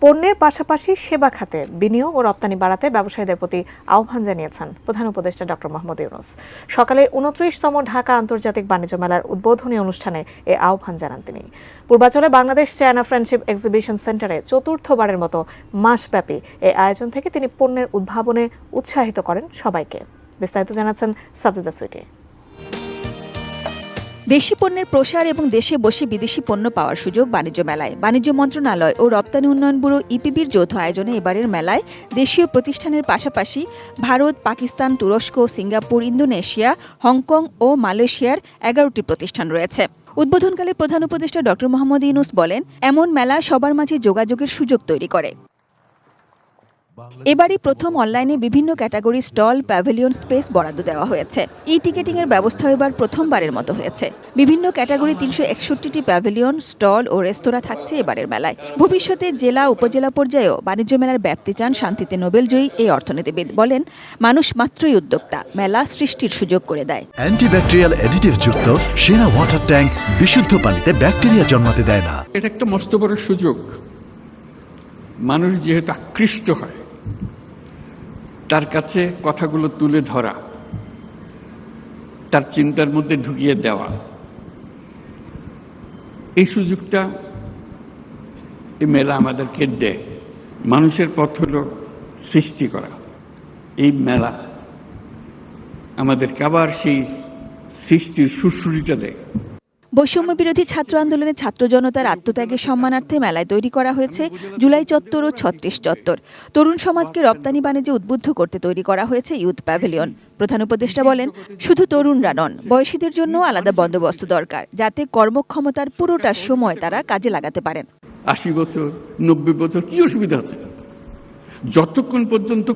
পণ্যের পাশাপাশি সেবা খাতে বিনিয়োগ ও রপ্তানি বাড়াতে ব্যবসায়ীদের প্রতি আহ্বান জানিয়েছেন প্রধান উপদেষ্টা ডক্টর মোহাম্মদ ইউনূস। সকালে ২৯তম ঢাকা আন্তর্জাতিক বাণিজ্য মেলার উদ্বোধনী অনুষ্ঠানে এ আহ্বান জানান তিনি। পূর্বাঞ্চলে বাংলাদেশ চায়না ফ্রেন্ডশিপ এক্সিবিশন সেন্টারে চতুর্থবারের মতো মাসব্যাপী এই আয়োজন থেকে তিনি পণ্যের উদ্ভাবনে উৎসাহিত করেন সবাইকে। বিস্তারিত জানাচ্ছেন সাজিদা সুইটি। দেশি পণ্যের প্রসার এবং দেশে বসে বিদেশি পণ্য পাওয়ার সুযোগ বাণিজ্য মেলায়। বাণিজ্য মন্ত্রণালয় ও রপ্তানি উন্নয়ন ব্যুরো ইপিবির যৌথ আয়োজনে এবারের মেলায় দেশীয় প্রতিষ্ঠানের পাশাপাশি ভারত, পাকিস্তান, তুরস্ক, সিঙ্গাপুর, ইন্দোনেশিয়া, হংকং ও মালয়েশিয়ার ১১টি প্রতিষ্ঠান রয়েছে। উদ্বোধনকালে প্রধান উপদেষ্টা ডক্টর মোহাম্মদ ইউনূস বলেন, এমন মেলা সবার মাঝে যোগাযোগের সুযোগ তৈরি করে। এবারই প্রথম অনলাইনে বিভিন্ন ক্যাটাগরি স্টল, প্যাভিলিয়ন স্পেস বরাদ্দ দেওয়া হয়েছে। টিকেটিং এর ব্যবস্থা এবার প্রথমবারের মতো হয়েছে। বিভিন্ন ক্যাটাগরি ৩৬১টি প্যাভিলিয়ন, স্টল ও রেস্তোরাঁ থাকছে এবারের মেলায়। ভবিষ্যতে জেলা, উপজেলা পর্যায়েও বাণিজ্য মেলার ব্যাপ্তি চান শান্তিতে নোবেলজয়ী এই অর্থনীতিবিদ। বলেন, মানুষ মাত্রই উদ্যোক্তা, মেলা সৃষ্টির সুযোগ করে দেয়। অ্যান্টিব্যাকটেরিয়াল অ্যাডিটিভ যুক্ত সেরা ওয়াটার ট্যাঙ্ক বিশুদ্ধ পানিতে ব্যাকটেরিয়া জন্মাতে দেয় না। এটা একটা মস্ত বড় সুযোগ। মানুষ যেহেতু আকৃষ্ট হয়, তার কাছে কথাগুলো তুলে ধরা, তার চিন্তার মধ্যে ঢুকিয়ে দেওয়া, এই সুযোগটা এই মেলা আমাদেরকে দেয়। মানুষের পথ হলো সৃষ্টি করা। এই মেলা আমাদেরকে আবার সেই সৃষ্টির সুরসুরিটা দেয়। বৈষম্য বিরোধী ছাত্র আন্দোলনে ছাত্র জনতার আত্মত্যাগের সম্মানার্থে মেলায় তৈরি করা হয়েছে জুলাই চত্বর ও ৩৬ চত্বর। তরুণ সমাজকে রপ্তানি বাণিজ্যে উদ্বুদ্ধ করতে তৈরি করা হয়েছে ইউথ প্যাভিলিয়ন। প্রধান উপদেষ্টা বলেন, শুধু তরুণরা নন, বয়সীদের জন্য আলাদা বন্দোবস্ত দরকার, যাতে কর্মক্ষমতার পুরোটা সময় তারা কাজে লাগাতে পারেন। ৮০ বছর, ৯০ বছর কি অসুবিধা আছে? যতক্ষণ পর্যন্ত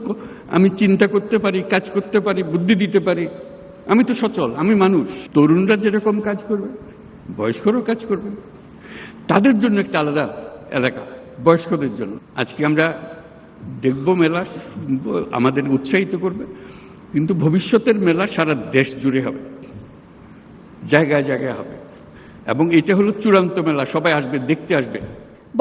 আমি চিন্তা করতে পারি, কাজ করতে পারি, বুদ্ধি দিতে পারি, আমি তো সচল, আমি মানুষ। তরুণরা যেরকম কাজ করবে, বয়স্করাও কাজ করবে। তাদের জন্য একটা আলাদা এলাকা, বয়স্কদের জন্য। আজকে আমরা দেখব মেলা, আমাদের উৎসাহিত করবে, কিন্তু ভবিষ্যতের মেলা সারা দেশ জুড়ে হবে, জায়গায় জায়গায় হবে, এবং এটা হলো চূড়ান্ত মেলা। সবাই আসবে, দেখতে আসবে।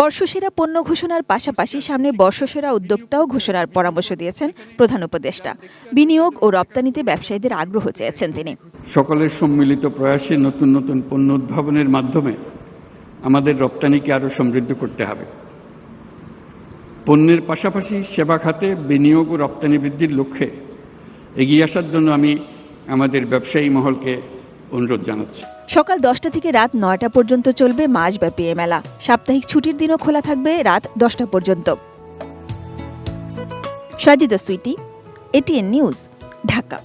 বর্ষসেরা পণ্য ঘোষণার পাশাপাশি সামনে বর্ষসেরা উদ্যোক্তাও ঘোষণার পরামর্শ দিয়েছেন প্রধান উপদেষ্টা। বিনিয়োগ ও রপ্তানিতে ব্যবসায়ীদের আগ্রহ চেয়েছেন তিনি। সকলের সম্মিলিত প্রয়াসে নতুন নতুন পণ্য উদ্ভাবনের মাধ্যমে আমাদের রপ্তানিকে আরো সমৃদ্ধ করতে হবে। পণ্যের পাশাপাশি সেবা খাতে বিনিয়োগ ও রপ্তানি বৃদ্ধির লক্ষ্যে এগিয়ে আসার জন্য আমি আমাদের ব্যবসায়ী মহলকে অনুরোধ জানাচ্ছি। সকাল ১০টা থেকে রাত ৯টা পর্যন্ত চলবে মাসব্যাপী এ মেলা। সাপ্তাহিক ছুটির দিনও খোলা থাকবে রাত ১০টা পর্যন্ত। Sajida Sweety, ATN News, Dhaka.